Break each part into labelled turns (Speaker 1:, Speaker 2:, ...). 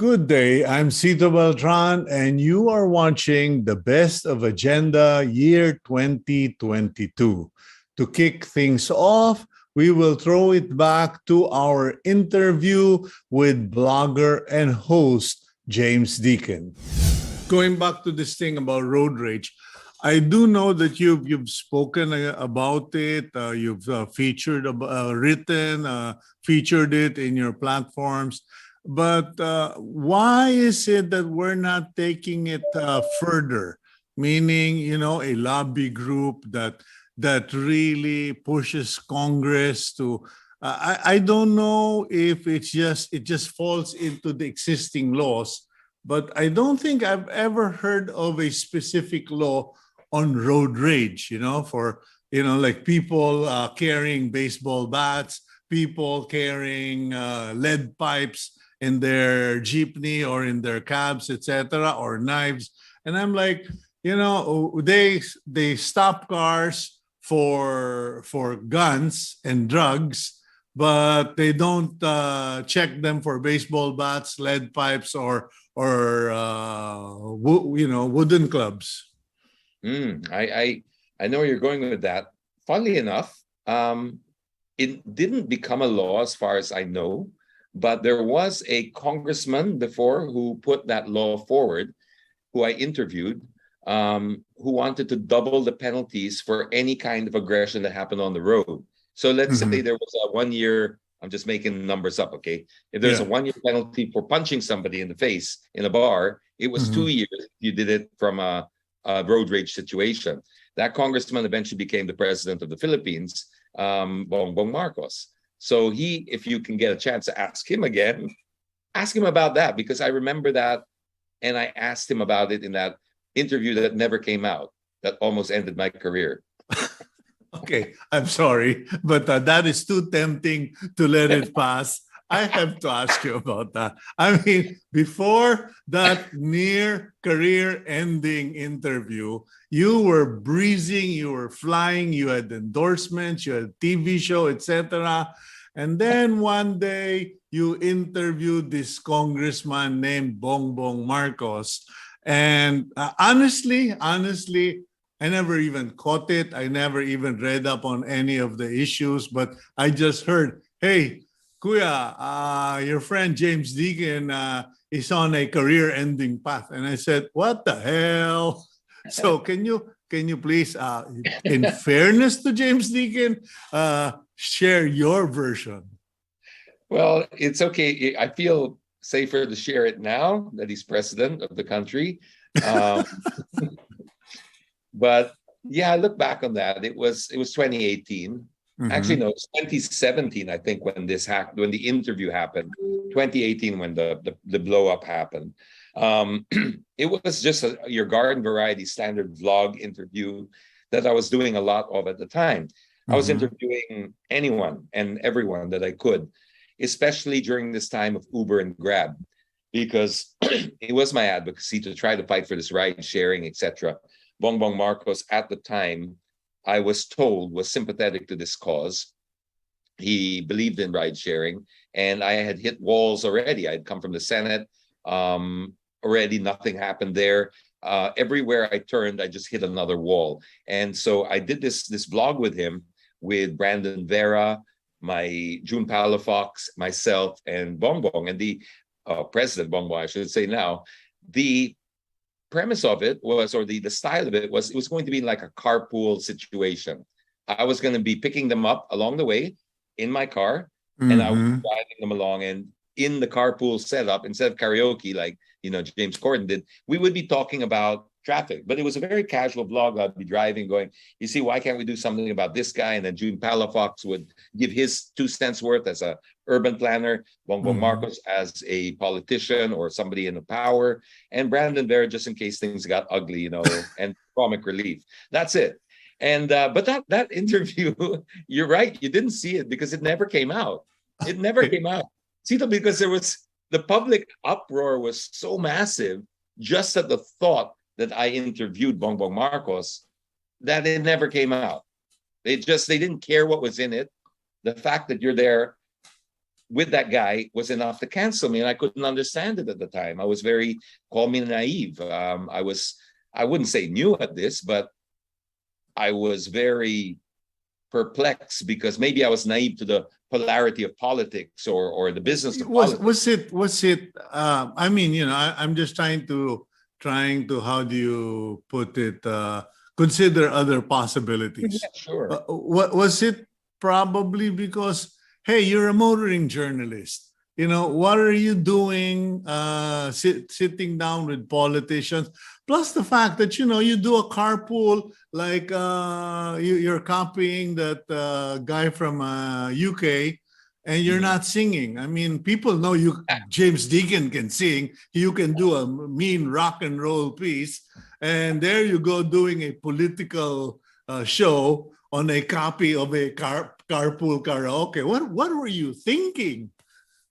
Speaker 1: Good day. I'm Cito Beltran, and you are watching the Best of Agenda Year 2022. To kick things off, we will throw it back to our interview with blogger and host James Deacon. Going back to this thing about road rage, I do know that you've spoken about it. You've featured, written, featured it in your platforms. But why is it that we're not taking it further? Meaning, a lobby group that really pushes Congress to. I don't know if it just falls into the existing laws, but I don't think I've ever heard of a specific law on road rage. For like people carrying baseball bats, people carrying lead pipes in their jeepney or in their cabs, etc., or knives. And I'm like, they stop cars for guns and drugs, but they don't check them for baseball bats, lead pipes, or wooden clubs.
Speaker 2: I know where you're going with that. Funnily enough, it didn't become a law as far as I know. But there was a congressman before who put that law forward, who I interviewed, who wanted to double the penalties for any kind of aggression that happened on the road. So let's say there was a 1 year, I'm just making numbers up, okay? If there's a 1 year penalty for punching somebody in the face in a bar, it was 2 years if you did it from a road rage situation. That congressman eventually became the president of the Philippines, Bongbong Marcos. So if you can get a chance to ask him again, ask him about that, because I remember that, and I asked him about it in that interview that never came out, that almost ended my career.
Speaker 1: Okay, I'm sorry, but that is too tempting to let it pass. I have to ask you about that. I mean, before that near career-ending interview, you were breezing, you were flying, you had endorsements, you had a TV show, etc. And then one day, you interviewed this congressman named Bongbong Marcos. And honestly, I never even caught it. I never even read up on any of the issues, but I just heard, hey, Kuya, your friend James Deacon is on a career-ending path. And I said, what the hell? So can you please, in fairness to James Deacon, share your version?
Speaker 2: Well, it's okay. I feel safer to share it now that he's president of the country. But yeah, I look back on that. It was 2018. Actually, no, it's 2017, I think, when the interview happened. 2018, when the blow up happened. It was just your garden variety standard vlog interview that I was doing a lot of at the time. I was interviewing anyone and everyone that I could, especially during this time of Uber and Grab, because it was my advocacy to try to fight for this ride sharing, etc. Bongbong Marcos at the time, I was told, was sympathetic to this cause. He believed in ride sharing, and I had hit walls already. I had come from the Senate. Already nothing happened there. Everywhere I turned, I just hit another wall. And so I did this vlog with him, with Brandon Vera, my June Palafox, myself, and Bongbong, and the President Bongbong, I should say now. The premise of it was, or the style of it was, it was going to be like a carpool situation. I was going to be picking them up along the way in my car, and I was driving them along. And in the carpool setup, instead of karaoke like James Corden did, we would be talking about traffic. But it was a very casual vlog. I'd be driving, going, you see, why can't we do something about this guy? And then June Palafox would give his 2 cents worth as a urban planner, Bongbong Marcos as a politician or somebody in the power, and Brandon Vera just in case things got ugly, and comic relief. That's it. And but that interview, you're right, you didn't see it because it never came out. It never came out. Cito, because the public uproar was so massive just at the thought that I interviewed Bongbong Marcos, that it never came out. They didn't care what was in it. The fact that you're there with that guy was enough to cancel me, and I couldn't understand it at the time. I was call me naive. I wouldn't say new at this, but I was very perplexed because maybe I was naive to the polarity of politics or the business of politics.
Speaker 1: Was it I mean, I'm just trying to how do you put it, consider other possibilities.
Speaker 2: Yeah, sure.
Speaker 1: What was it? Probably because, hey, you're a motoring journalist. What are you doing sitting down with politicians? Plus the fact that, you do a carpool, like you're copying that guy from UK, and you're not singing. I mean, people know you. James Deacon can sing. You can do a mean rock and roll piece. And there you go doing a political show on a copy of a carpool karaoke. What were you thinking?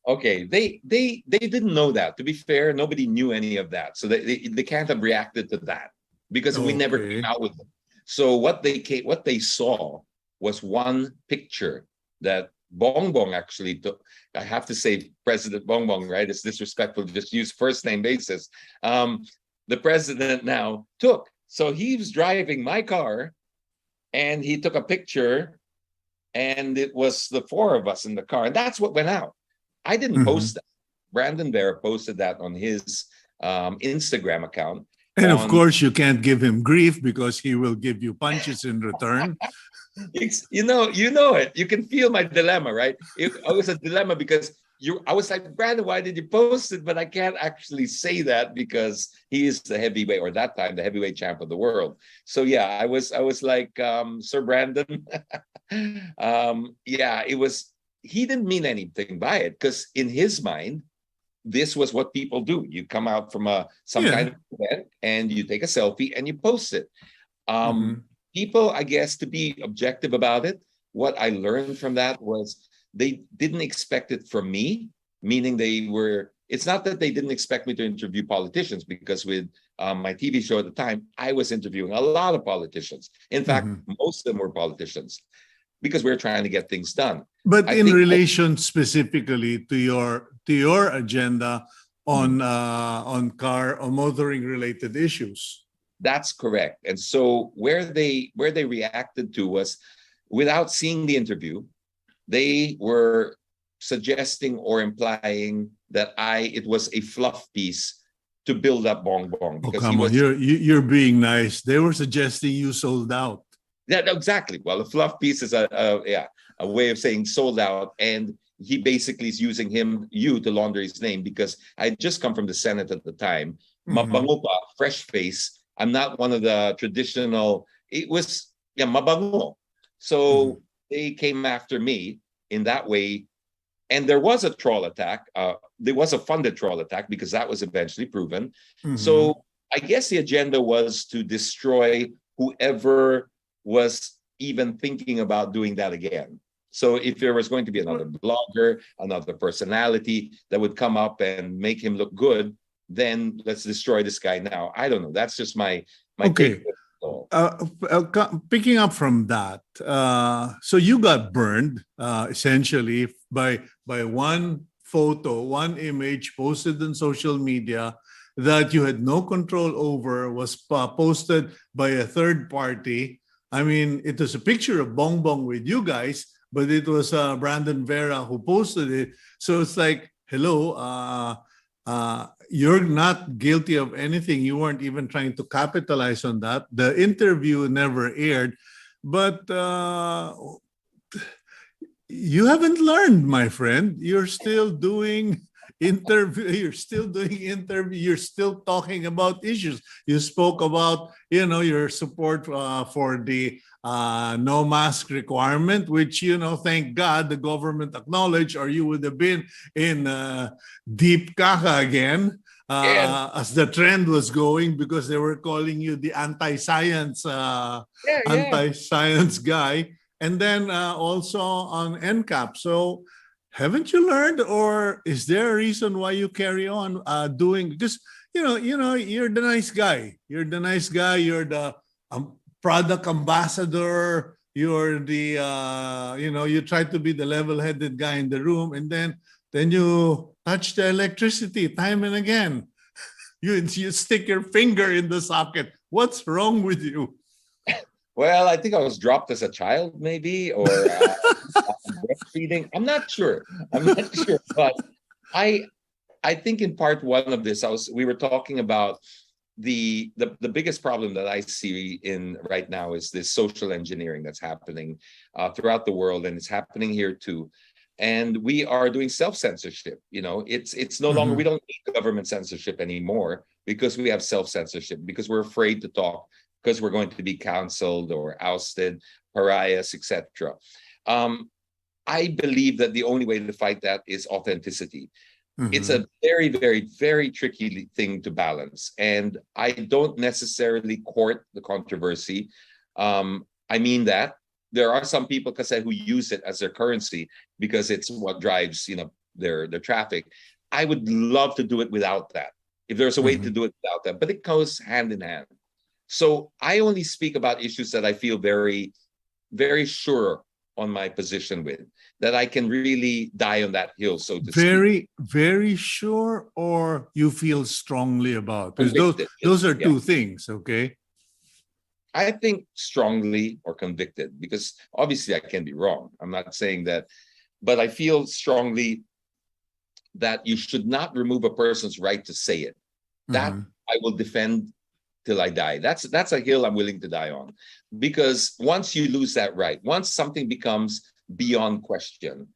Speaker 2: Okay, they didn't know that. To be fair, nobody knew any of that, so they can't have reacted to that because we never came out with them. So what they saw was one picture that Bongbong actually took. I have to say, President Bongbong, right? It's disrespectful to just use first name basis. The president now took. So he was driving my car, and he took a picture, and it was the four of us in the car, and that's what went out. I didn't post that. Brandon Vera posted that on his Instagram account.
Speaker 1: And of course, you can't give him grief because he will give you punches in return.
Speaker 2: You know it. You can feel my dilemma, right? It was a dilemma because I was like, Brandon, why did you post it? But I can't actually say that because he is the heavyweight, or that time the heavyweight champ of the world. So yeah, I was like, Sir Brandon. Yeah, it was. He didn't mean anything by it because in his mind, this was what people do. You come out from some kind of event and you take a selfie and you post it. People, I guess, to be objective about it, what I learned from that was they didn't expect it from me, meaning it's not that they didn't expect me to interview politicians, because with my TV show at the time, I was interviewing a lot of politicians. In fact, most of them were politicians because we were trying to get things done.
Speaker 1: But in relation specifically to your agenda on car or motoring related issues.
Speaker 2: That's correct. And so where they reacted to was, without seeing the interview, they were suggesting or implying that it was a fluff piece to build up Bongbong.
Speaker 1: Oh, come on, you're being nice. They were suggesting you sold out.
Speaker 2: Yeah, exactly. Well, a fluff piece is a way of saying sold out, and he basically is using you to launder his name, because I had just come from the Senate at the time. Mabango pa, fresh face. I'm not one of the traditional. It was mabango. So they came after me in that way, and there was a troll attack. There was a funded troll attack because that was eventually proven. So I guess the agenda was to destroy whoever was even thinking about doing that again. So if there was going to be another blogger, another personality that would come up and make him look good, then let's destroy this guy now. I don't know. That's just my
Speaker 1: okay. Picking up from that, so you got burned essentially by one photo, one image posted on social media that you had no control over, was posted by a third party. I mean, it was a picture of Bongbong with you guys, but it was Brandon Vera who posted it. So it's like, hello, you're not guilty of anything. You weren't even trying to capitalize on that. The interview never aired, but you haven't learned, my friend. You're still doing interview. You're still talking about issues. You spoke about, your support for the no mask requirement, which, thank God the government acknowledged, or you would have been in deep caca again, as the trend was going, because they were calling you the anti-science anti-science guy. And then also on NCAP. So haven't you learned, or is there a reason why you carry on doing? Because you're the nice guy. You're the nice guy. You're the product ambassador. you're the you try to be the level-headed guy in the room, and then you touch the electricity time and again. You stick your finger in the socket. What's wrong with you?
Speaker 2: Well, I think I was dropped as a child, maybe, or breastfeeding. I'm not sure. But I I think in part one of this, we were talking about the biggest problem that I see in right now is this social engineering that's happening throughout the world, and it's happening here too. And we are doing self-censorship. It's no longer, we don't need government censorship anymore because we have self-censorship, because we're afraid to talk, because we're going to be canceled or ousted, pariahs, etc. I believe that the only way to fight that is authenticity. It's a very, very, very tricky thing to balance. And I don't necessarily court the controversy. I mean that there are some people, Kasi, who use it as their currency because it's what drives, their traffic. I would love to do it without that, if there's a way to do it without that, but it goes hand in hand. So I only speak about issues that I feel very, very sure on my position with, that I can really die on that hill, so to
Speaker 1: speak. Very sure, or you feel strongly about? Because those are two things, okay?
Speaker 2: I think strongly or convicted, because obviously I can be wrong. I'm not saying that, but I feel strongly that you should not remove a person's right to say it. That I will defend till I die. That's a hill I'm willing to die on, because once you lose that right, once something becomes beyond question,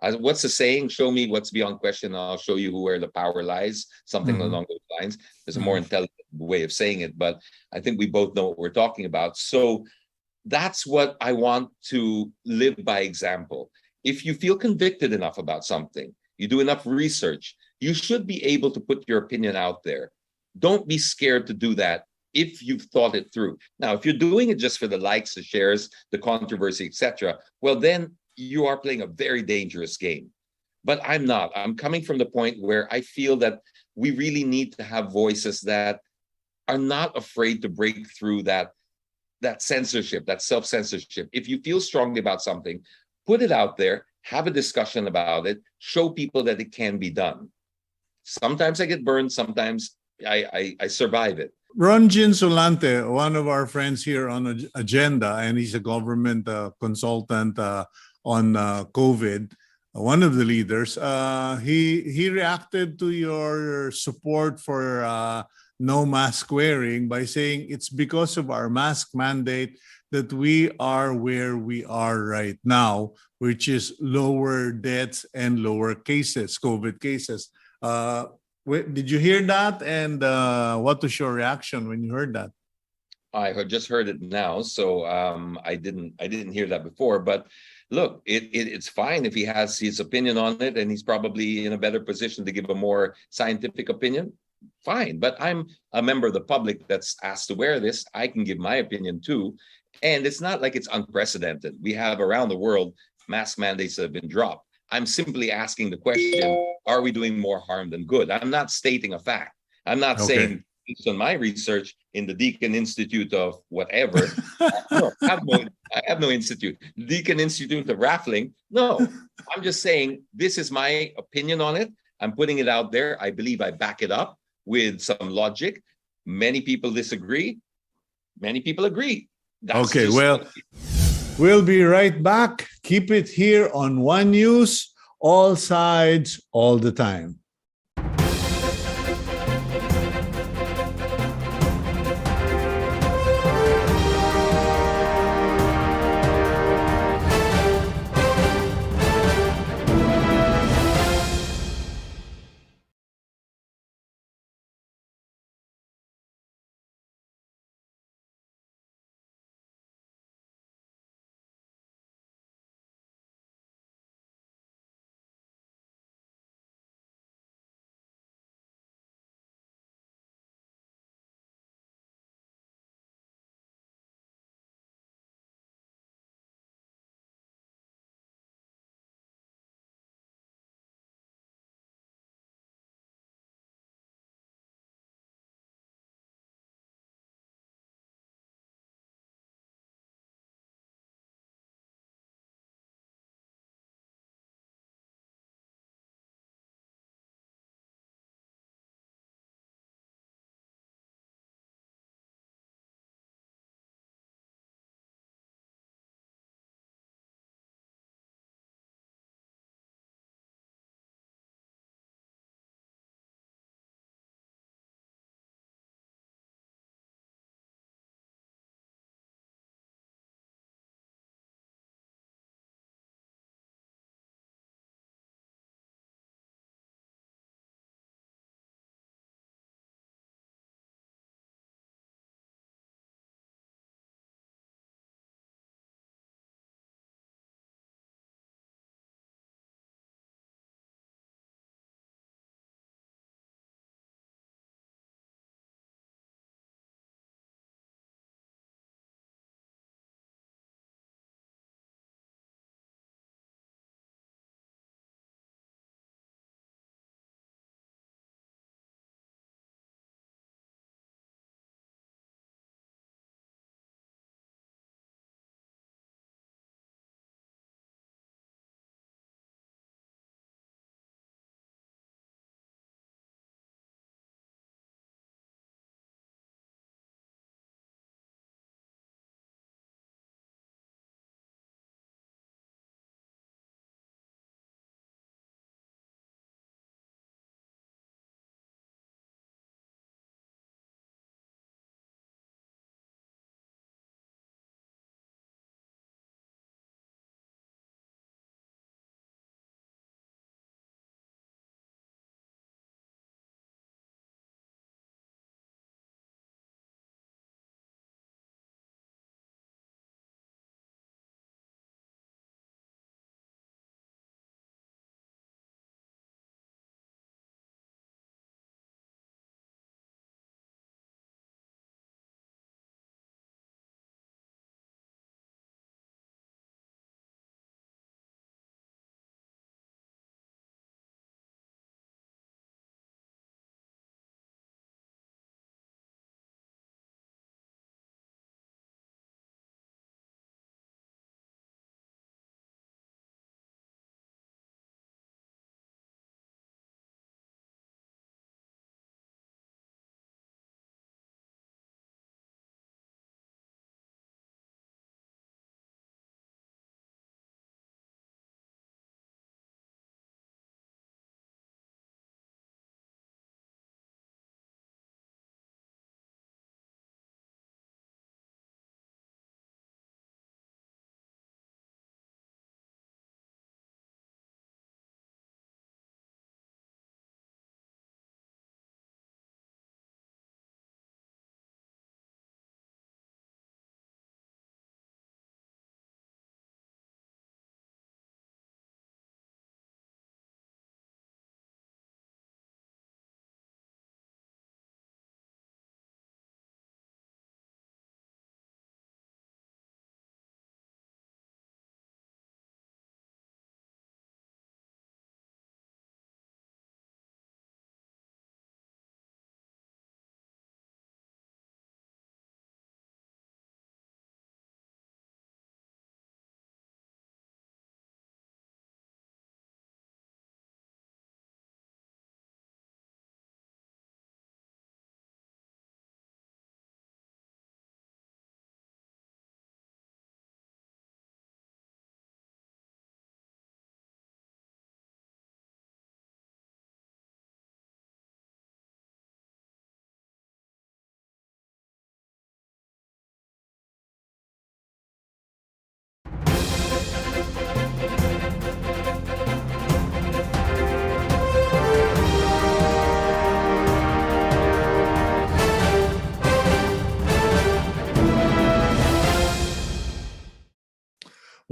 Speaker 2: what's the saying? Show me what's beyond question, and I'll show you where the power lies. Something along those lines. There's a more intelligent way of saying it, but I think we both know what we're talking about. So that's what I want to live by example. If you feel convicted enough about something, you do enough research, you should be able to put your opinion out there. Don't be scared to do that if you've thought it through. Now, if you're doing it just for the likes, the shares, the controversy, etc., well, then you are playing a very dangerous game. But I'm not. I'm coming from the point where I feel that we really need to have voices that are not afraid to break through that censorship, that self-censorship. If you feel strongly about something, put it out there, have a discussion about it, show people that it can be done. Sometimes I get burned, sometimes I survive it.
Speaker 1: Ronjin Solante, one of our friends here on Agenda, and he's a government consultant on COVID, one of the leaders, he reacted to your support for no mask wearing by saying it's because of our mask mandate that we are where we are right now, which is lower deaths and lower cases, COVID cases. Did you hear that? And what was your reaction when you heard that?
Speaker 2: I just heard it now, so I didn't hear that before. But look, it's fine if he has his opinion on it, and he's probably in a better position to give a more scientific opinion. Fine, but I'm a member of the public that's asked to wear this. I can give my opinion too, and it's not like it's unprecedented. We have around the world mask mandates that have been dropped. I'm simply asking the question, are we doing more harm than good? I'm not stating a fact. I'm not saying, based on my research in the Deakin Institute of whatever, no, I have no institute. Deakin Institute of Raffling. No, I'm just saying this is my opinion on it. I'm putting it out there. I believe I back it up with some logic. Many people disagree. Many people agree.
Speaker 1: That's we'll be right back. Keep it here on One News, all sides, all the time.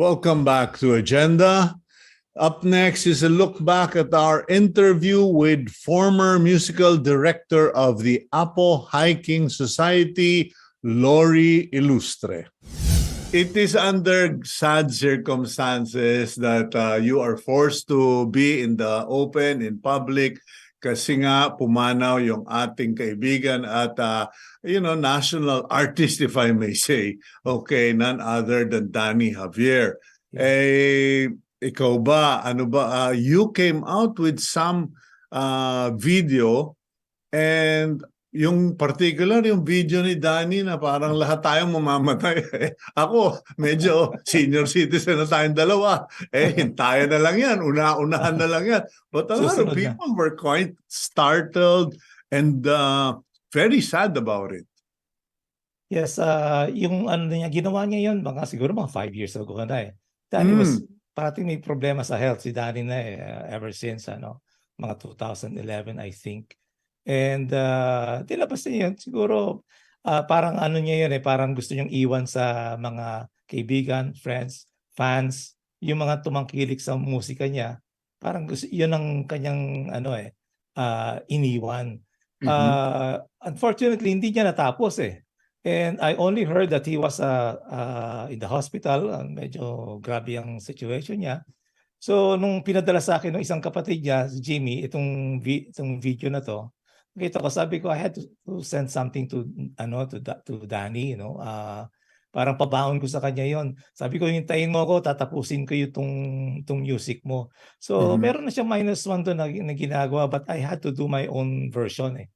Speaker 1: Welcome back to Agenda. Up next is a look back at our interview with former musical director of the Apo Hiking Society, Lori Ilustre. It is under sad circumstances that you are forced to be in the open, in public, kasi nga pumanaw yung ating kaibigan at national artist, if I may say. Okay, none other than Danny Javier. Ikaw ba, you came out with some video, and yung particular, yung video ni Danny na parang lahat tayong mamamatay. Ako, medyo senior citizen na tayong dalawa. Hintayan na lang yan. Unahan na lang yan. But a lot of people were quite startled and very sad about it.
Speaker 3: Yes, yung niya, ginawa niya yun, siguro mga 5 years ago na eh. Danny was parating may problema sa health si Danny na ever since mga 2011 I think. And nilabas niya yun siguro parang niya yun parang gusto niyang iwan sa mga kaibigan, friends, fans, yung mga tumangkilik sa musika niya. Parang gusto yun ang kanyang iniwan. Unfortunately hindi niya natapos eh. And I only heard that he was in the hospital. Medyo grabe ang situation niya. So nung pinadala sa akin ng isang kapatid niya, si Jimmy, itong video na to, nakita ko, sabi ko I had to send something to Danny, parang pabaon ko sa kanya yon. Sabi ko, hintayin mo ako, tatapusin ko itong music mo. So meron na siya -1 doon na ginagawa, but I had to do my own version eh.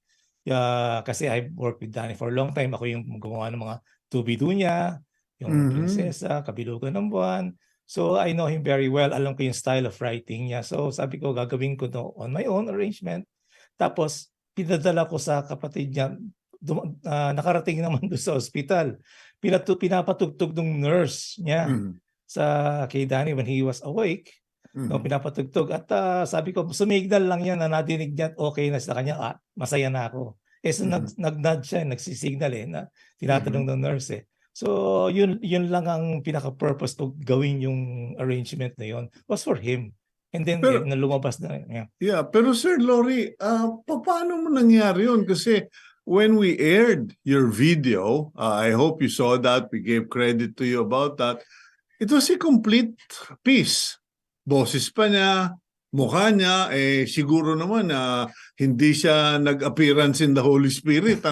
Speaker 3: Kasi I worked with Danny for a long time. Ako yung gumawa ng mga tubido niya, yung Prinsesa, Kabilugan ng Buwan. So I know him very well. Alam ko yung style of writing niya. So sabi ko, gagawin ko to on my own arrangement. Tapos pinadala ko sa kapatid niya. Nakarating naman doon sa ospital. Pinapatugtog ng nurse niya sa kay Danny when he was awake. Pinapatugtog. At sabi ko, sumignal lang yan na nadinig niya at okay na sa kanya. Masaya na ako. So nag-nod siya, nagsisignal na tinatanong ng nurse eh. So yun lang ang pinaka-purpose ko gawin yung arrangement na yun was for him. And then lumabas na.
Speaker 1: Yeah, pero Sir Lori, paano mo nangyari yun? Kasi when we aired your video, I hope you saw that, we gave credit to you about that, it was a complete piece. Boses pa niya, mukha niya, siguro naman hindi siya nag-appearance in the Holy Spirit,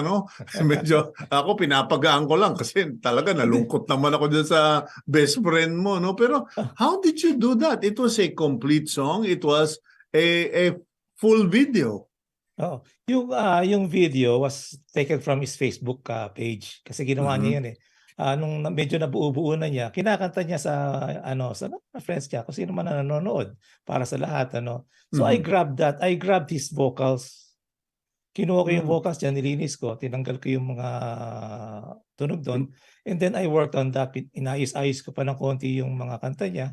Speaker 1: Medyo, ako pinapagaan ko lang kasi talaga nalungkot naman ako dyan sa best friend mo, Pero how did you do that? It was a complete song, it was a full video.
Speaker 3: Oh, yung video was taken from his Facebook page kasi ginawa niya yun eh. Nung medyo nabuo-buo na niya, kinakanta niya sa friends niya kung sino man na nanonood para sa lahat So I grabbed that. I grabbed his vocals. Kinuha ko yung vocals niya, nilinis ko, tinanggal ko yung mga tunog doon. And then I worked on that. Inayos-ayos ko pa ng konti yung mga kanta niya.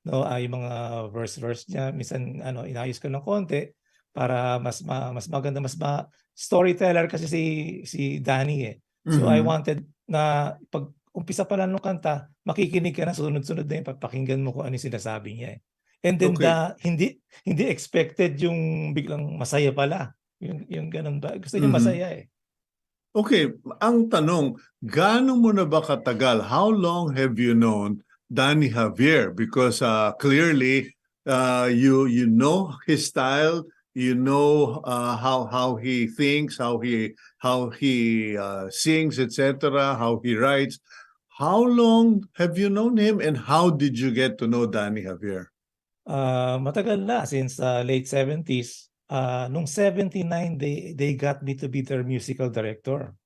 Speaker 3: Yung mga verse niya, minsan inayos ko ng konti para mas maganda, storyteller kasi si Danny eh. So I wanted na pag umpisa pa lang ng kanta, makikinig ka na sunod-sunod na yung papakinggan mo kung ano yung sinasabi niya eh. And then hindi expected yung biglang masaya pala. Yung ganun ba? Gusto niya masaya eh.
Speaker 1: Okay, ang tanong, gaano mo na ba katagal? How long have you known Danny Javier? Because clearly you know his style, you know how he thinks, how he sings, etc., how he writes. How long have you known him, and how did you get to know Danny Javier?
Speaker 3: Matagal na, since late 70s. Nung 79, they got me to be their musical director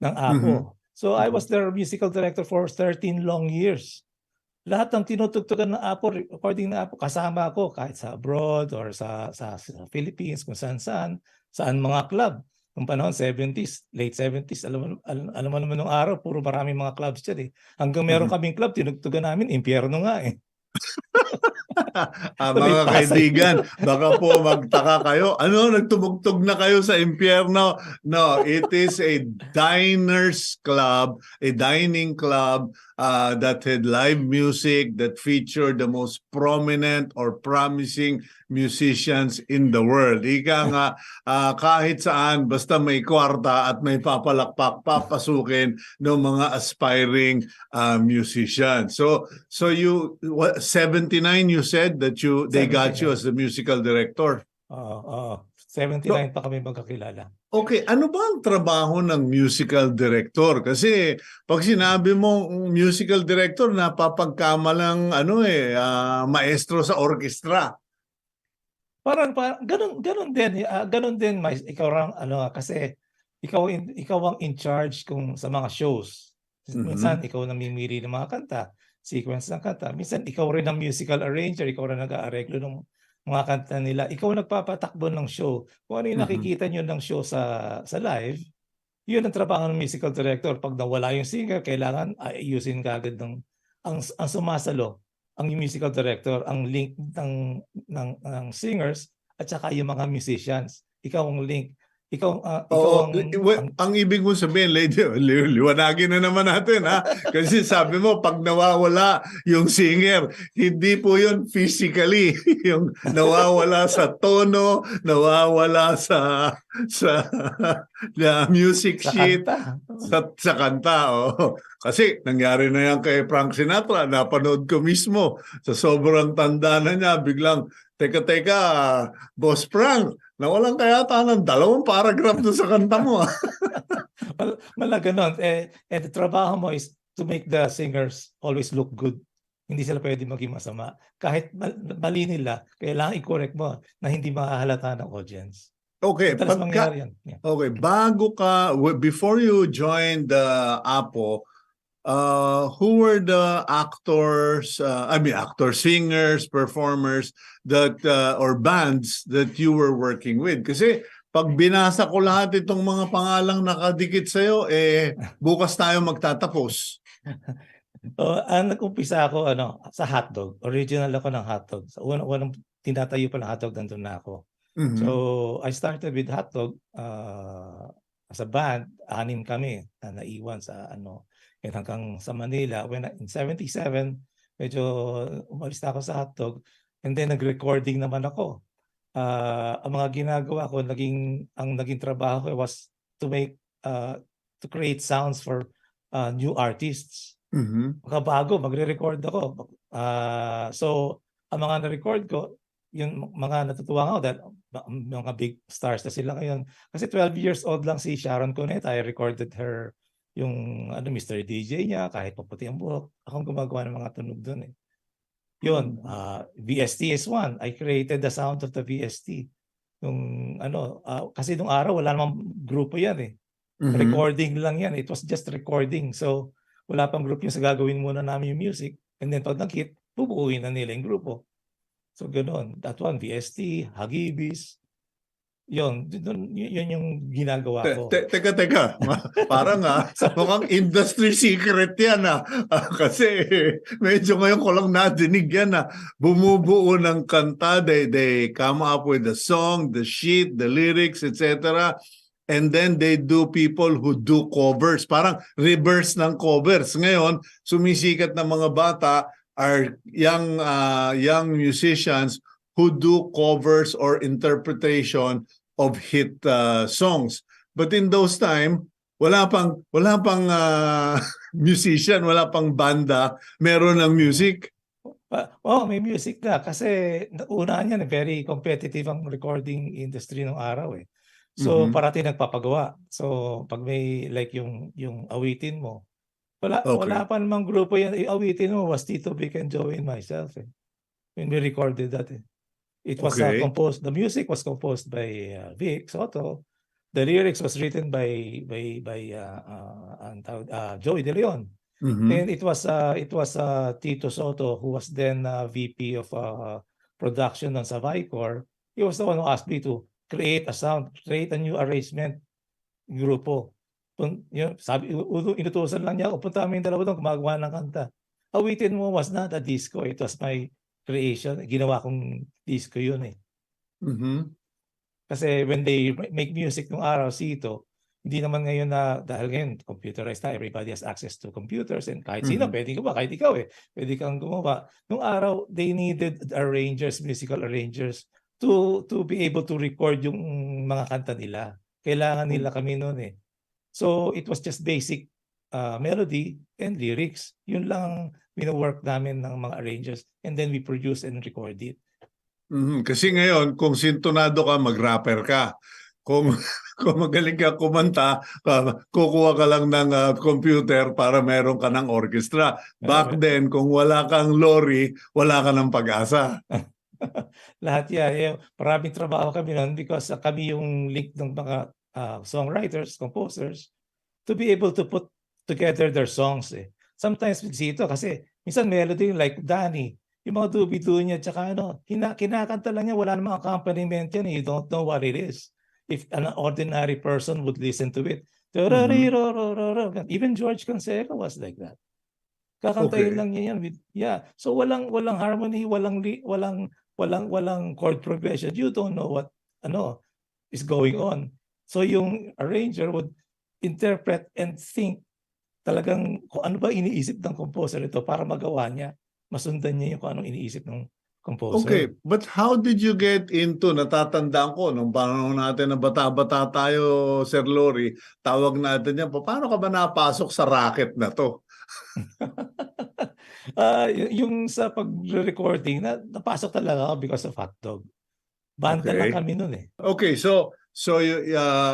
Speaker 3: ng Apo. So I was their musical director for 13 long years. Lahat ng tinutugtugan ng Apo, recording ng Apo, kasama ako kahit sa abroad or sa Philippines, kung saan mga club. Nung panahon, 70s, late 70s, alam mo naman nung araw, puro maraming mga clubs dyan eh. Hanggang meron kaming club, tinugtugan namin, impyerno nga eh. Tuloy
Speaker 1: Mga
Speaker 3: Pasay.
Speaker 1: kaibigan, baka po magtaka kayo. Ano, nagtumugtog na kayo sa impyerno? No, it is a diners club, a dining club that had live music that featured the most prominent or promising musicians in the world. Ika nga, kahit saan, basta may kwarta at may papalakpak, papasukin ng mga aspiring musicians. So you 79 you said that they got you
Speaker 3: 79.
Speaker 1: as the musical director.
Speaker 3: Oo. 79 pa kami magkakilala.
Speaker 1: Okay, ano ba ang trabaho ng musical director? Kasi pag sinabi mo musical director, napapagkamalang maestro sa orkestra.
Speaker 3: Parang ganun din ikaw lang kasi ikaw ang in charge kung sa mga shows. Minsan ikaw namimili ng mga kanta, sequence ng kanta. Minsan ikaw rin ang musical arranger, ikaw rin nag-aareglo ng mga kanta nila. Ikaw nagpapatakbo ng show. Kung ano yung nakikita nyo ng show sa live, yun ang trabaho ng musical director. Pag nawala yung singer, kailangan ayusin kagad ang sumasalo ang musical director, ang link ng singers at saka yung mga musicians. Ikaw ang link. Ikaw
Speaker 1: ang ibig mo sabihin, lady, liwanagin na naman natin, ha? Kasi sabi mo, pag nawawala yung singer, hindi po yun physically. Yung nawawala sa tono, nawawala sa music sheet, sa kanta. Oh. Kasi nangyari na yan kay Frank Sinatra, napanood ko mismo. Sa sobrang tanda na niya, biglang, teka, Boss Frank, nawalan kaya ng 2 paragraph doon sa kanta mo.
Speaker 3: Wala ganon. The trabaho mo is to make the singers always look good. Hindi sila pwede maging masama. Kahit mali nila, kailangan i-correct mo na hindi makahalata ng audience.
Speaker 1: Okay,
Speaker 3: mangyari yan. Yeah.
Speaker 1: Okay, before you joined Apo, who were the actors, singers, performers or bands that you were working with? Kasi pag binasa ko lahat itong mga pangalang nakadikit sa'yo, bukas tayo magtatapos.
Speaker 3: Nag-umpisa ako sa hotdog. Original ako ng hotdog. Sa unang tinatayo pa ng hotdog, nandun na ako.
Speaker 1: Mm-hmm.
Speaker 3: So I started with hotdog as a band. 6 kami na naiwan sa hanggang sa Manila. When in 77, medyo umalis na ako sa hotdog. And then nag-recording naman ako. Ang mga ginagawa ko, ang naging trabaho ko was to create sounds for new artists.
Speaker 1: Mm-hmm.
Speaker 3: Bago, magre-record ako. So, ang mga na-record ko, yung mga natutuwa ako dahil mga big stars na sila ngayon. Kasi 12 years old lang si Sharon Cuneta. I recorded her yung Mr. DJ niya, kahit paputi ang buhok. Akong gumagawa ng mga tunog doon. Yun, VST is one. I created the sound of the VST. Yung kasi nung araw wala namang grupo yan eh. Mm-hmm. Recording lang yan. It was just recording. So wala pang group yung sa gagawin muna namin yung music. And then pag nag-hit, bubuuin na nila yung grupo. So ganoon. That one, VST, Hagibis. Yun yung ginagawa ko.
Speaker 1: Teka. Parang mukhang industry secret yan. Kasi medyo ngayon ko lang nadinig yan. Bumubuo ng kanta. They come up with the song, the sheet, the lyrics, etc. And then they do people who do covers. Parang reverse ng covers. Ngayon, sumisikat na mga bata are young musicians who do covers or interpretation of hit songs. But in those time, wala pang musician, wala pang banda, meron ng music.
Speaker 3: May music na kasi una niyan very competitive ang recording industry ng araw eh. So parati nagpapagawa. So pag may like yung awitin mo, wala pa namang grupo yan. Awitin mo was Tito Vic and Joey and myself eh. When we recorded that eh. It was composed. The music was composed by Vic Soto. The lyrics was written by Joey De Leon. Mm-hmm. And it was Tito Soto who was then VP of production on sa Vicor. He was the one who asked me to create a sound, create a new arrangement grupo. Sabi, inutusan lang niya ako, punta kami yung dalawa doon, gumagawa ng kanta. Awitin Mo was not a disco. It was my creation. Ginawa kong disco yun eh.
Speaker 1: Mhm.
Speaker 3: Kasi when they make music nung araw, Sito, hindi naman ngayon na, dahil ngayon computerized na, everybody has access to computers and kahit sino,
Speaker 1: Mhm.
Speaker 3: pwede gumawa, kahit ikaw eh, pwede kang gumawa. Nung araw, they needed arrangers, musical arrangers to be able to record yung mga kanta nila. Kailangan nila kami noon eh. So it was just basic melody and lyrics. Yun lang ang wino-work namin ng mga arrangers and then we produce and record it.
Speaker 1: Mhm. Kasi ngayon, kung sintonado ka, mag-rapper ka. Kung kung magaling ka kumanta, kukuha ka lang ng computer para meron ka ng orchestra. Back then, kung wala kang lorry, wala ka ng pag-asa.
Speaker 3: Lahat yan. Maraming trabaho kami noon because kami yung link ng mga songwriters, composers to be able to put together their songs eh. Sometimes with Zito kasi minsan melody like Danny, yung mga dubi-du niya tsaka kinakanta lang niya, wala namang accompaniment yan eh. You don't know what it is. If an ordinary person would listen to it. Even George Canseco was like that. Kakantayin lang niya yan with, so walang harmony, walang chord progression. You don't know what is going on. So yung arranger would interpret and think talagang kung ano ba iniisip ng composer ito para magawa niya, masundan niya yung kung anong iniisip ng composer.
Speaker 1: Okay, but how did you get into, natatandaan ko, nung panahon natin na bata-bata tayo, Sir Lori, tawag natin yan, paano ka ba napasok sa racket na to?
Speaker 3: Yung sa pag-recording, napasok talaga ako because of Hotdog. Banda lang kami nun eh.
Speaker 1: Okay, so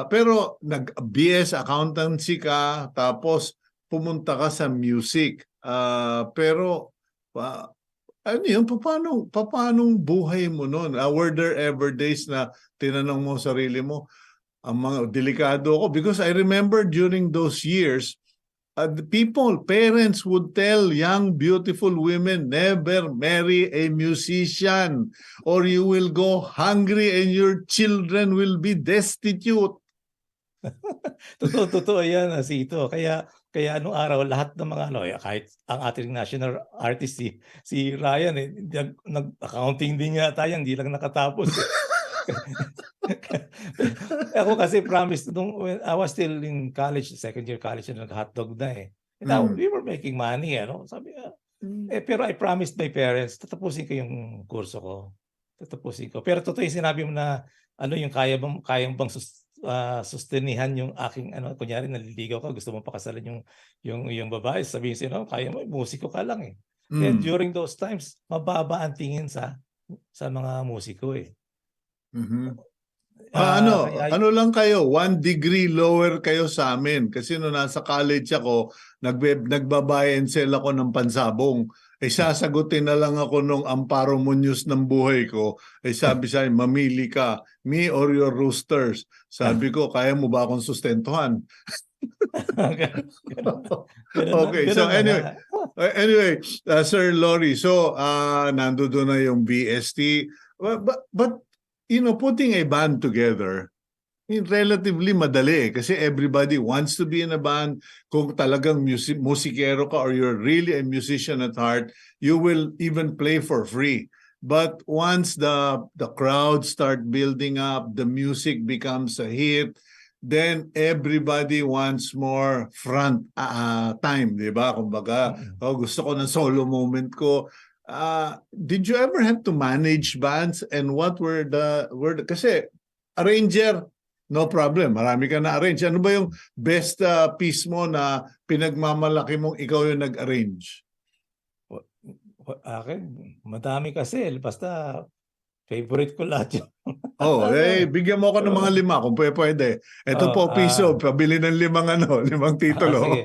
Speaker 1: pero nag-BS accountancy ka, tapos pumunta ka sa music. Pero ano yun, paano buhay mo noon? Were there ever days na tinanong mo sarili mo, ang mga delikado ako? Because I remember during those years, the parents would tell young, beautiful women, never marry a musician or you will go hungry and your children will be destitute.
Speaker 3: Totoo yan, Sito. Kaya anong araw lahat ng mga kahit ang ating national artist si Ryan nag-accounting din yata yan, hindi lang nakatapos. Ako kasi promise when I was still in college, second year college, nag-hotdog na eh. We were making money, sabi pero I promised my parents, tatapusin ko yung kurso ko. Tatapusin ko. Pero totoo yung sinabi mo na yung kayang bang sustenihan yung aking kunyari naliligaw ka, gusto mo pakasalan yung babae, sabihin sa'yo, kaya mo, musiko ka lang eh. Kaya during those times, mababa ang tingin sa mga musiko eh.
Speaker 1: Ano lang kayo, 1 degree lower kayo sa amin. Kasi nung nasa college ako, nagbabuy and sell ako ng pansabong. Sasagutin na lang ako nung Amparo Muñoz ng buhay ko. Sabi sa akin, mamili ka, me or your roosters. Sabi ko, kaya mo ba akong sustentuhan? Okay, so anyway, Sir Lori, so nandoon na yung BST. But putting a band together, relatively madali kasi everybody wants to be in a band. Kung talagang musikero ka or you're really a musician at heart, you will even play for free. But once the crowd start building up, the music becomes a hit, then everybody wants more front time, di ba? Kumbaga, gusto ko ng solo moment ko. Did you ever have to manage bands and what were the kasi arranger, no problem, marami ka na arrange. Ano ba yung best piece mo na pinagmamalaki mong ikaw yung nag-arrange?
Speaker 3: Akin, madami kasi, basta favorite ko lahat yun.
Speaker 1: Bigyan mo ako ng mga 5 kung pwede. Ito po piso, pabili ng 5 titulo.
Speaker 3: Sige.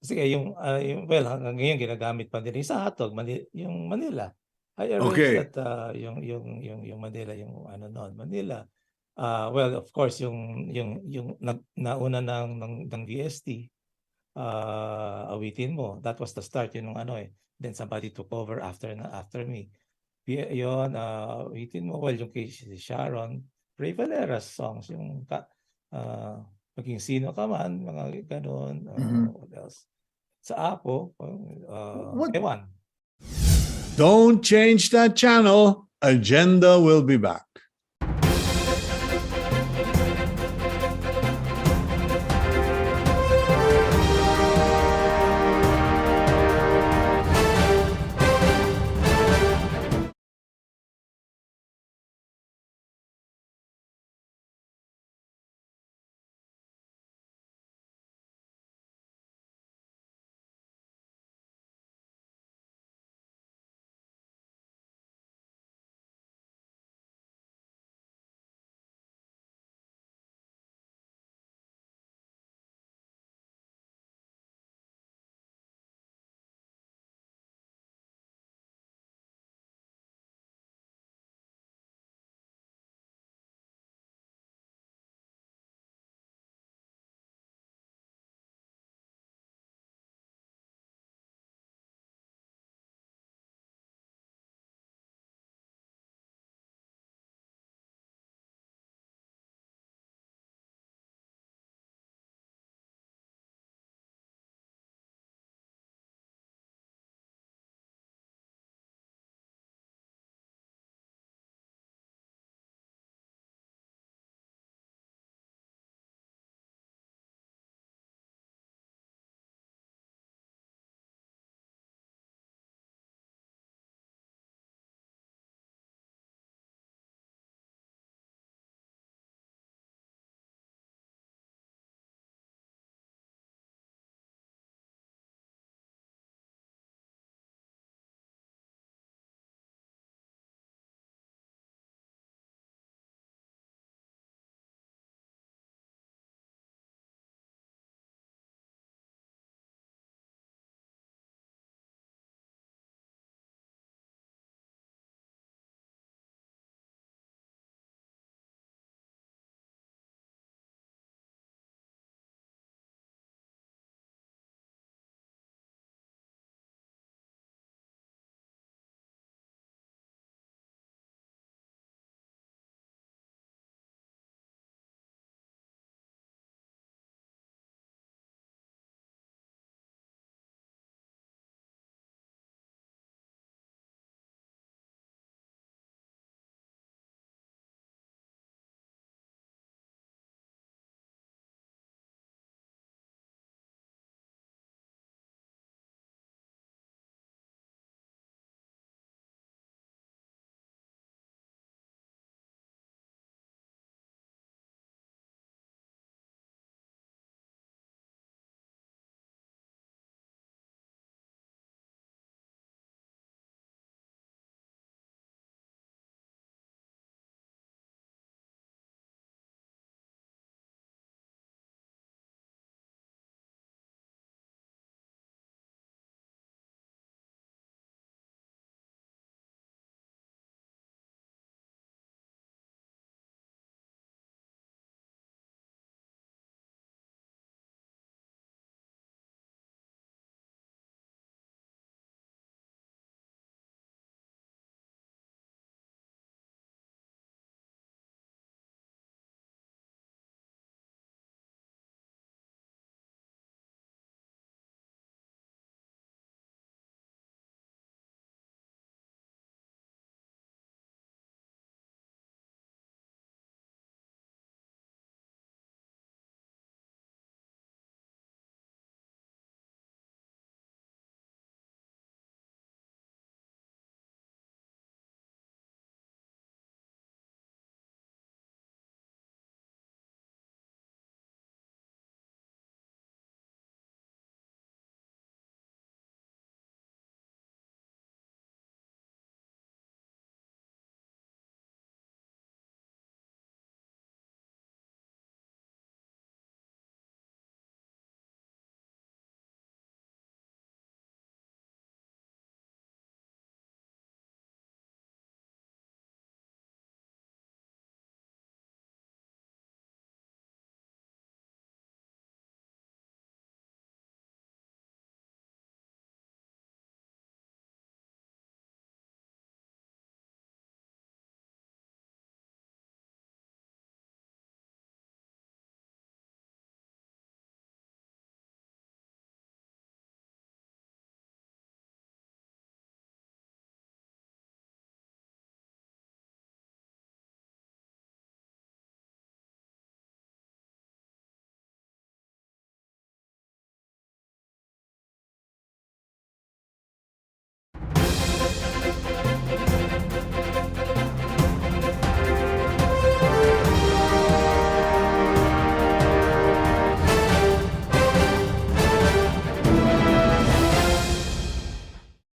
Speaker 3: Sige, yung hanggang ngayon ginagamit pa din sa hotdog, yung Manila. I arranged that yung Manila, yung Manila. Well, of course, yung nauna ng DST, Awitin Mo. That was the start, yun Then somebody took over after me. Yun, Awitin Mo. Well, yung kay Sharon, Ray Valera's songs, yung maging sino ka man, mga gano'n. What else? sa Apo,
Speaker 1: What?
Speaker 3: ewan.
Speaker 1: Don't change that channel. Agenda will be back.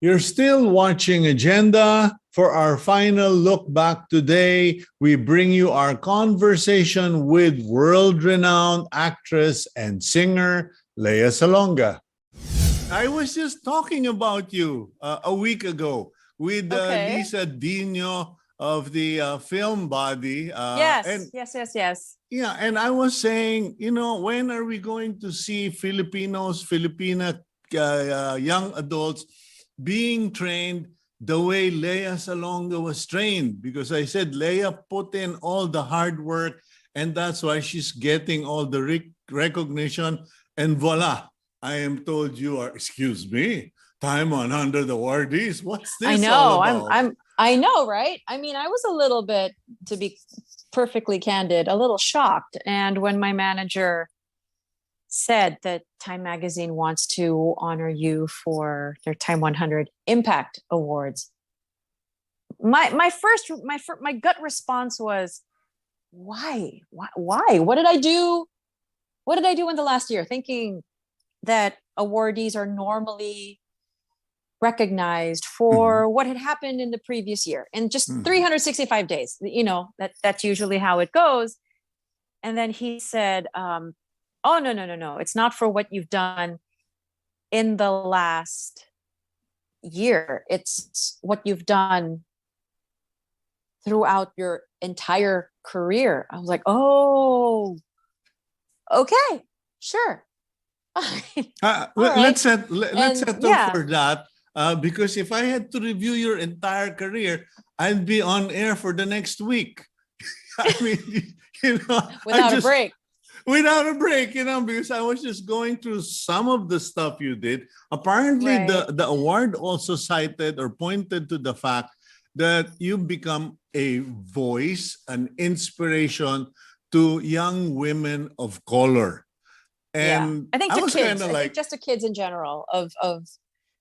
Speaker 1: You're still watching Agenda. For our final look back today, we bring you our conversation with world-renowned actress and singer Lea Salonga. I was just talking about you a week ago with
Speaker 4: Okay.
Speaker 1: Lisa Dino of the Film Body.
Speaker 4: Yes.
Speaker 1: Yeah, and I was saying, when are we going to see Filipina young adults being trained the way Lea Salonga was trained? Because I said Lea put in all the hard work, and that's why she's getting all the recognition. And voila, I am told you are, excuse me, time on Under the Awardees. What's this
Speaker 4: I know.
Speaker 1: all about?
Speaker 4: I know, right? I mean, I was a little bit, to be perfectly candid, a little shocked. And when my manager said that Time Magazine wants to honor you for their Time 100 Impact Awards, my gut response was, why? What did I do? What did I do in the last year? Thinking that awardees are normally recognized for what had happened in the previous year in just 365 days. That's usually how it goes. And then he said, oh, no. It's not for what you've done in the last year. It's what you've done throughout your entire career. I was like, oh, okay, sure.
Speaker 1: Let's settle
Speaker 4: yeah.
Speaker 1: for that. Because if I had to review your entire career, I'd be on air for the next week. I mean,
Speaker 4: without a break.
Speaker 1: Without a break, because I was just going through some of the stuff you did. Apparently,
Speaker 4: Right.
Speaker 1: the award also cited or pointed to the fact that you become a voice, an inspiration to young women of color. And
Speaker 4: I think
Speaker 1: I
Speaker 4: to
Speaker 1: was
Speaker 4: kids.
Speaker 1: kinda
Speaker 4: I
Speaker 1: like,
Speaker 4: think just to kids in general of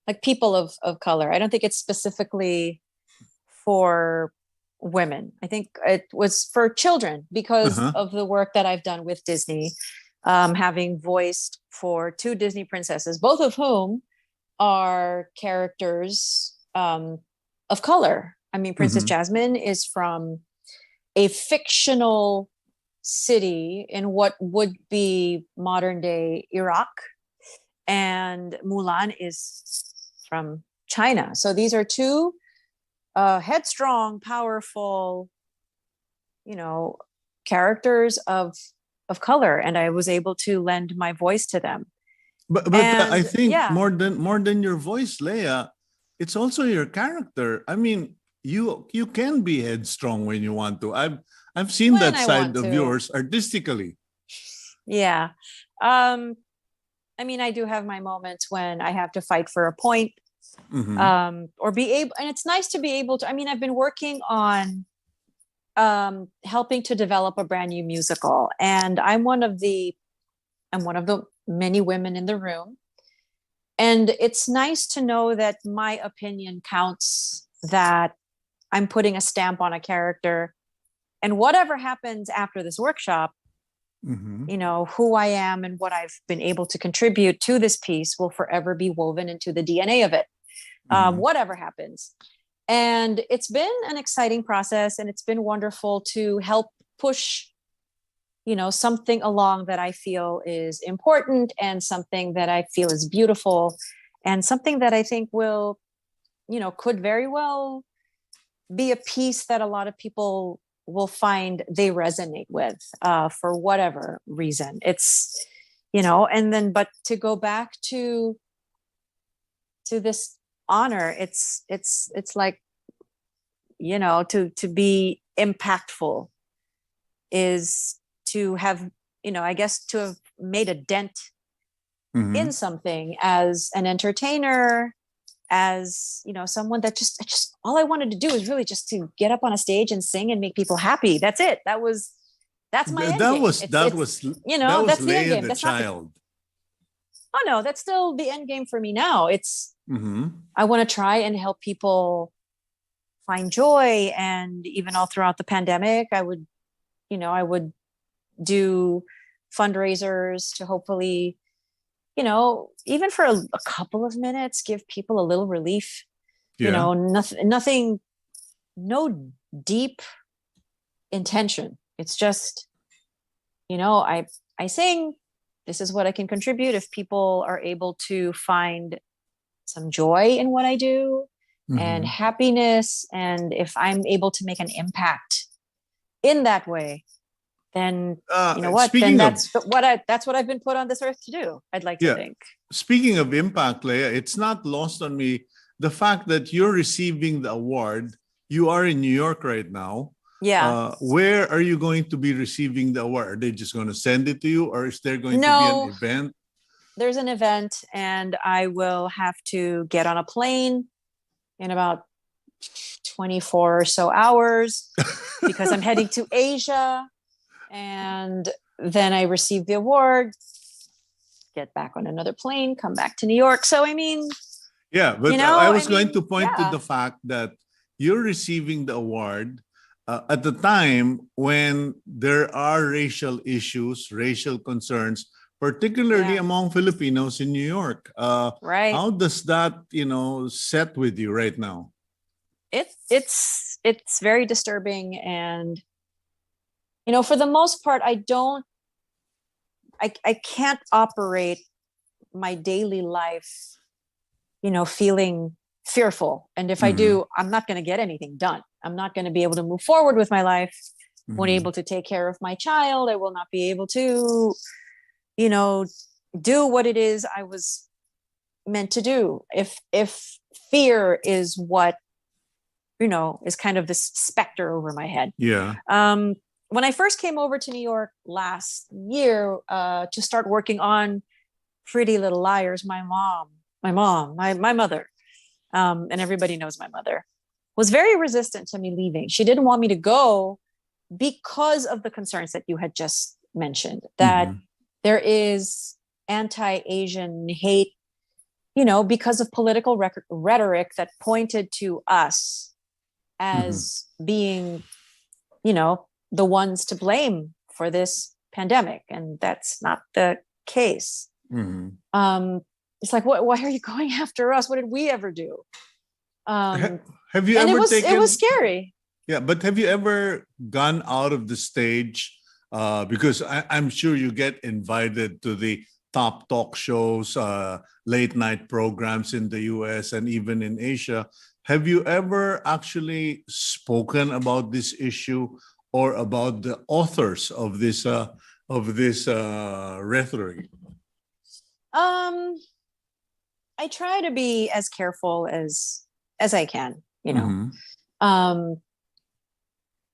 Speaker 4: like people of color. I don't think it's specifically for women. I think it was for children because of the work that I've done with Disney, having voiced for 2 Disney princesses, both of whom are characters of color. I mean, Princess Jasmine is from a fictional city in what would be modern day Iraq, and Mulan is from China. So these are 2 headstrong, powerful, characters of color, and I was able to lend my voice to them.
Speaker 1: But
Speaker 4: And,
Speaker 1: I think
Speaker 4: yeah.
Speaker 1: more than your voice, Lea, it's also your character. I mean, you can be headstrong when you want to. I've seen
Speaker 4: When
Speaker 1: that
Speaker 4: I
Speaker 1: side
Speaker 4: want
Speaker 1: of
Speaker 4: to.
Speaker 1: yours artistically.
Speaker 4: Yeah. I mean, I do have my moments when I have to fight for a point, or be able, and it's nice to be able to, I mean, I've been working on helping to develop a brand new musical, and I'm one of the many women in the room. And it's nice to know that my opinion counts, that I'm putting a stamp on a character, and whatever happens after this workshop, who I am and what I've been able to contribute to this piece will forever be woven into the DNA of it, whatever happens. And it's been an exciting process, and it's been wonderful to help push, something along that I feel is important, and something that I feel is beautiful, and something that I think will, could very well be a piece that a lot of people will find they resonate with, for whatever reason. It's, and then, but to go back to this honor, it's like, to be impactful is to have, I guess, to have made a dent in something as an entertainer, as someone that just all I wanted to do is really just to get up on a stage and sing and make people happy. That's it. That's my end game.
Speaker 1: That was
Speaker 4: that's the end
Speaker 1: Lea
Speaker 4: game.
Speaker 1: the
Speaker 4: That's
Speaker 1: child.
Speaker 4: Oh no, that's still the end game for me now. It's I want to try and help people find joy, and even all throughout the pandemic, I would do fundraisers to hopefully, even for a couple of minutes, give people a little relief You know, nothing, no deep intention. It's just, you know, I sing, this is what I can contribute. If people are able to find some joy in what I do and happiness, and if I'm able to make an impact in that way, then you know what? Then that's what I've been put on this earth to do. I'd like to think.
Speaker 1: Speaking of impact, Leah, it's not lost on me the fact that you're receiving the award. You are in New York right now.
Speaker 4: Yeah.
Speaker 1: Where are you going to be receiving the award? Are they just going to send it to you, or is there going to be an event?
Speaker 4: There's an event, and I will have to get on a plane in about 24 or so hours because I'm heading to Asia. And then I receive the award, get back on another plane, come back to New York. So, I mean,
Speaker 1: yeah, but you know, I was going to point to the fact that you're receiving the award at the time when there are racial issues, racial concerns, particularly among Filipinos in New York.
Speaker 4: Right.
Speaker 1: How does that, you know, set with you right now?
Speaker 4: It's very disturbing, and you know, for the most part, I can't operate my daily life, you know, feeling fearful. And if I do, I'm not going to get anything done. I'm not going to be able to move forward with my life. Won't be able to take care of my child. I will not be able to, you know, do what it is I was meant to do. If fear is what, you know, is kind of this specter over my head.
Speaker 1: Yeah.
Speaker 4: When I first came over to New York last year to start working on Pretty Little Liars, my mother, and everybody knows my mother, was very resistant to me leaving. She didn't want me to go because of the concerns that you had just mentioned, that there is anti-Asian hate, you know, because of political rhetoric that pointed to us as being, you know, the ones to blame for this pandemic. And that's not the case. It's like, why are you going after us? What did we ever do?
Speaker 1: Have you ever taken... It was scary. Yeah, but have you ever gone out of the stage? Because I'm sure you get invited to the top talk shows, late night programs in the US and even in Asia. Have you ever actually spoken about this issue or about the authors of this rhetoric?
Speaker 4: I try to be as careful as I can, you know,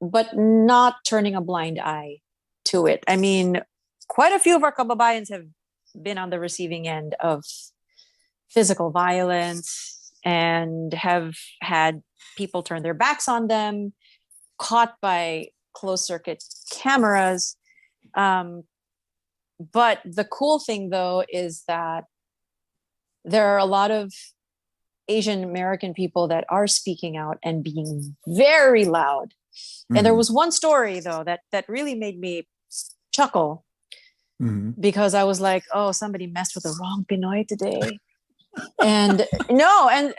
Speaker 4: but not turning a blind eye to it. I mean, quite a few of our kababayans have been on the receiving end of physical violence and have had people turn their backs on them, caught by closed circuit cameras. But the cool thing, though, is that there are a lot of Asian American people that are speaking out and being very loud. And there was one story, though, that really made me chuckle because I was like, oh, somebody messed with the wrong Pinoy today. And no, and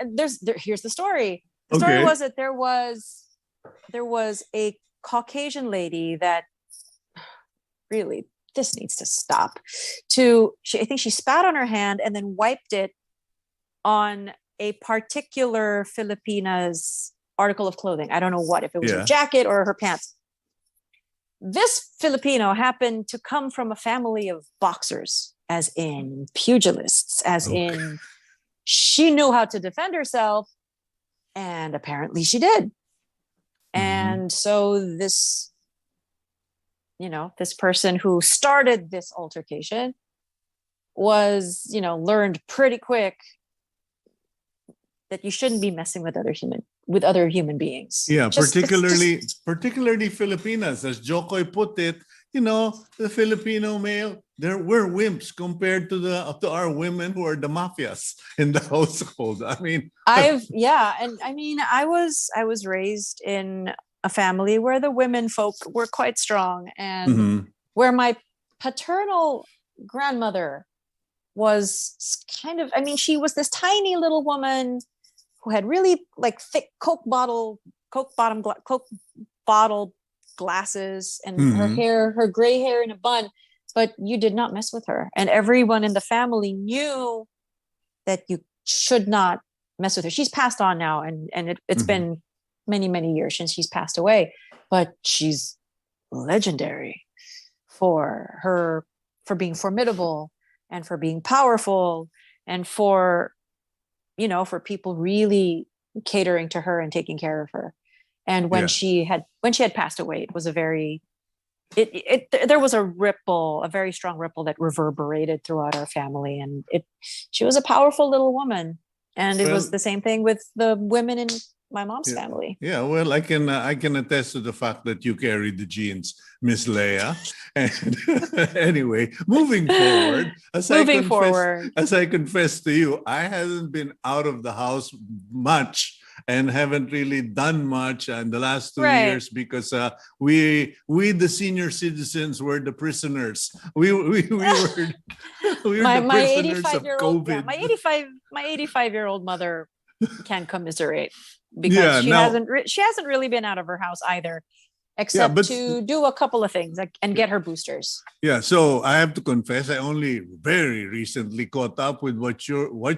Speaker 4: here's the story. The story was that there was a Caucasian lady that really, this needs to stop. I think she spat on her hand and then wiped it on a particular Filipina's article of clothing. I don't know what, if it was her jacket or her pants. This Filipino happened to come from a family of boxers, as in pugilists, as in she knew how to defend herself, and apparently she did. And so this, you know, this person who started this altercation was, you know, learned pretty quick that you shouldn't be messing with other human beings.
Speaker 1: Yeah, particularly Filipinas, as Jokoy put it. You know, the Filipino male, we're wimps compared to our women who are the mafias in the household. I mean,
Speaker 4: and I mean, I was raised in a family where the women folk were quite strong, and where my paternal grandmother was kind of, I mean, she was this tiny little woman who had really like thick Coke bottle glasses, and her gray hair in a bun, but you did not mess with her. And everyone in the family knew that you should not mess with her. She's passed on now, and it's been many, many years since she's passed away, but she's legendary for being formidable and for being powerful and for people really catering to her and taking care of her. And when she had passed away, it was there was a ripple, a very strong ripple that reverberated throughout our family. And she was a powerful little woman. And it was the same thing with the women in my mom's family.
Speaker 1: Yeah, well, I can attest to the fact that you carried the genes, Miss Leia. And anyway, moving forward, as I confess to you, I haven't been out of the house much and haven't really done much in the last 2 years because we the senior citizens were the prisoners. We were the prisoners of COVID.
Speaker 4: My 85-year-old mother can commiserate because she hasn't really been out of her house either, except to do a couple of things and get her boosters. Yeah,
Speaker 1: so I have to confess, I only very recently caught up with what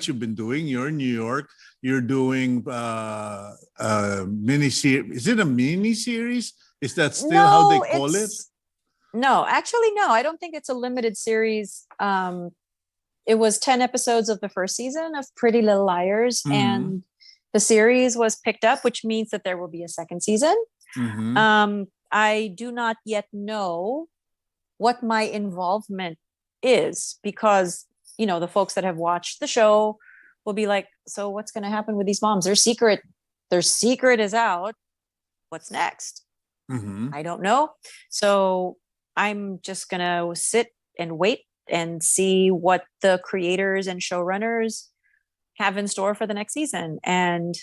Speaker 1: you've been doing. You're in New York. You're doing mini-series. Is it a mini-series? Is that still how they call it?
Speaker 4: No, actually, no. I don't think it's a limited series. It was 10 episodes of the first season of Pretty Little Liars, and the series was picked up, which means that there will be a second season. I do not yet know what my involvement is because, the folks that have watched the show will be like, so what's going to happen with these moms? Their secret is out. What's next? I don't know. So I'm just going to sit and wait and see what the creators and showrunners have in store for the next season. And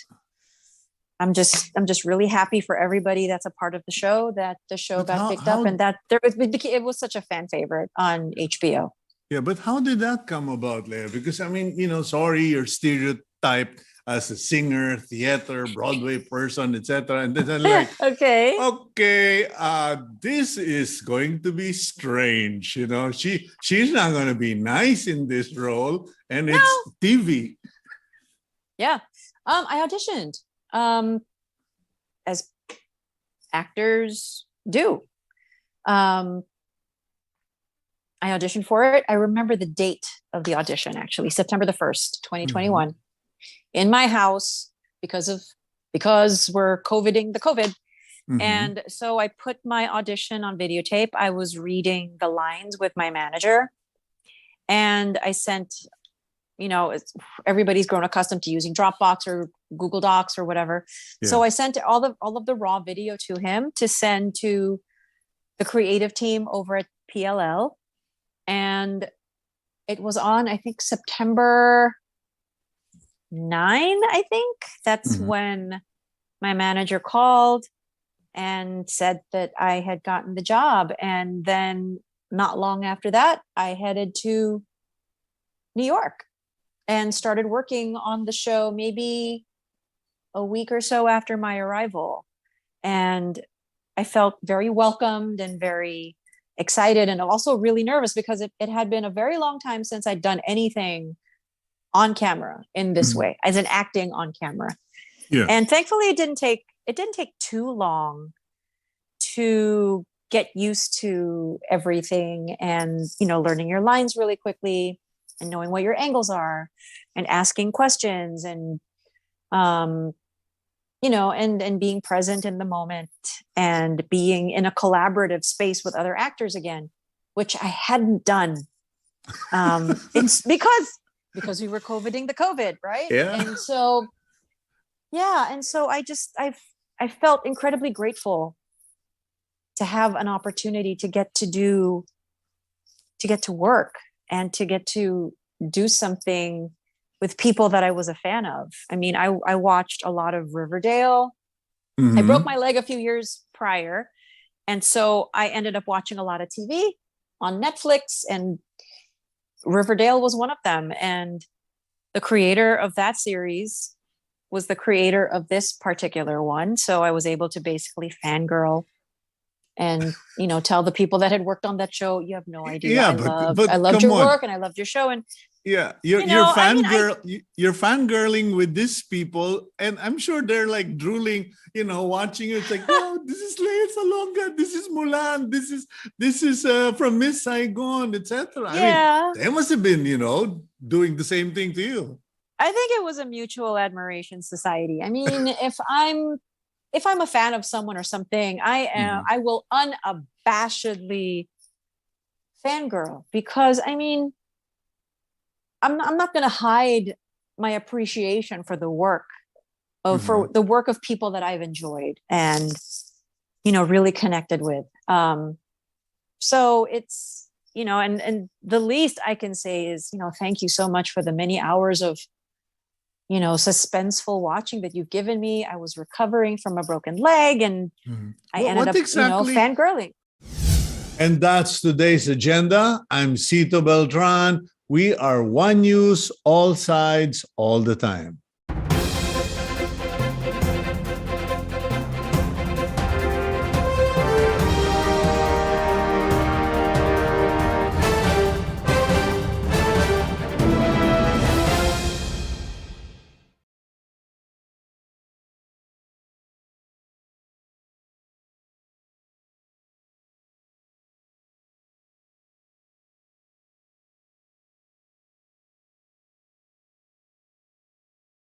Speaker 4: I'm just really happy for everybody that's a part of the show, that the show got picked up and that it was such a fan favorite on HBO.
Speaker 1: Yeah, but how did that come about, Leia? Because sorry, you're stereotyped as a singer, theater, Broadway person, etc. And then I'm like, okay, this is going to be strange. She's not going to be nice in this role, and it's TV.
Speaker 4: Yeah, I auditioned, as actors do. I auditioned for it. I remember the date of the audition, actually, September the 1st, 2021, in my house because we're COVIDing the COVID. And so I put my audition on videotape. I was reading the lines with my manager, and I sent, everybody's grown accustomed to using Dropbox or Google Docs or whatever. Yeah. So I sent all of the raw video to him to send to the creative team over at PLL. And it was on, I think, September 9, I think. That's when my manager called and said that I had gotten the job. And then not long after that, I headed to New York and started working on the show maybe a week or so after my arrival. And I felt very welcomed and very excited, and also really nervous because it had been a very long time since I'd done anything on camera in this way, as in acting on camera. Yeah. And thankfully it didn't take too long to get used to everything and, learning your lines really quickly and knowing what your angles are and asking questions and, and being present in the moment and being in a collaborative space with other actors again, which I hadn't done because we were COVIDing the COVID, right?
Speaker 1: Yeah.
Speaker 4: And so, I felt incredibly grateful to have an opportunity to get to work and to get to do something with people that I was a fan of. I mean, I watched a lot of Riverdale. I broke my leg a few years prior. And so I ended up watching a lot of TV on Netflix, and Riverdale was one of them. And the creator of that series was the creator of this particular one. So I was able to basically fangirl and, tell the people that had worked on that show, you have no idea.
Speaker 1: Yeah, but
Speaker 4: I loved
Speaker 1: come
Speaker 4: your
Speaker 1: on.
Speaker 4: work and I loved your show. And
Speaker 1: Yeah,
Speaker 4: You know, I mean,
Speaker 1: you're fangirling with these people, and I'm sure they're like drooling, watching you. It's like, no, this is Lea Salonga, this is Mulan, this is from Miss Saigon, etc. I
Speaker 4: yeah,
Speaker 1: mean, they must have been, doing the same thing to you.
Speaker 4: I think it was a mutual admiration society. I mean, if I'm a fan of someone or something, I will unabashedly fangirl, because I mean, I'm not going to hide my appreciation for the work for the work of people that I've enjoyed and really connected with. So it's and the least I can say is thank you so much for the many hours of suspenseful watching that you've given me. I was recovering from a broken leg, and I ended up fangirling.
Speaker 1: And that's today's agenda. I'm Cito Beltran. We are One News, all sides, all the time.